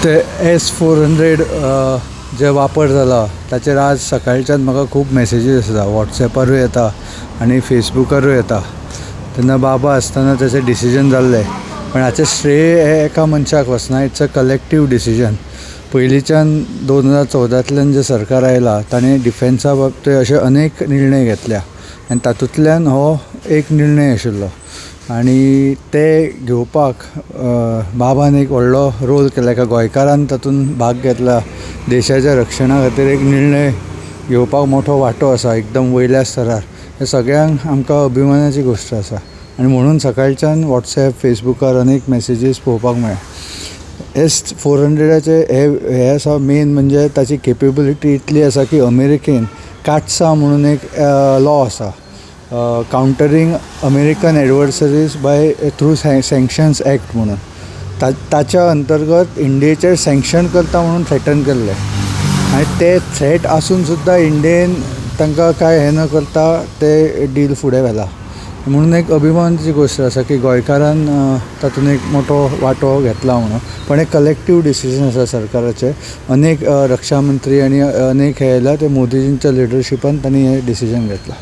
ते S-400 जे वापर जाला ताचेर आज सकाळच्यान म्हाका खूब मॅसेजीस येता, वॉट्सॅपारूय येता आनी फेसबुकारूय येता. तेन्ना बाबा आसतना ताचें डिसिजन जाल्लें, पण हाचें श्रेय हे एका मनशाक वचना. It's a collective decision. पयलींच्यान 2014तल्यान जे सरकार आयला ताणें डिफेन्सा बाबतींत अशे अनेक निर्णय घेतल्या आनी तातूंतल्यान हो एक निर्णय आशिल्लो आनी ते घेवपाक बाबान एक व्हडलो रोल केला. एका गोंयकारान तातूंत भाग घेतला. देशाच्या रक्षणा खातीर एक निर्णय घेवपाक मोठो वांटो आसा एकदम वयल्या स्तरार. हे सगळ्यांक आमकां अभिमानाची गोश्ट आसा आनी म्हणून सकाळच्यान वॉट्सॅप फेसबुकार अनेक मॅसेजीस पळोवपाक मेळ्ळा. S-400चे हे आसा मेन म्हणजे ताची केपेबिलिटी इतली आसा की अमेरिकेन काट्सा म्हणून एक लॉ आसा, countering American adversaries by through sanctions act म्हणून. ताच्या अंतर्गत इंडियेचेर सँक्शन करता म्हणून थ्रेटन केल्ले आनी ते थ्रेट आसून सुद्दां इंडियेन तांकां कांय हें न करता ते डील फुडें व्हेला. म्हणून एक अभिमानाची गोश्ट आसा की गोंयकारान तातूंत एक मोठो वांटो घेतला म्हणून. पण एक कलेक्टीव डिसिजन आसा सरकाराचें. अनेक रक्षा मंत्री आनी अनेक हे आयला ते मोदीजींच्या लिडरशिपान तांणी हें डिसिजन घेतलां.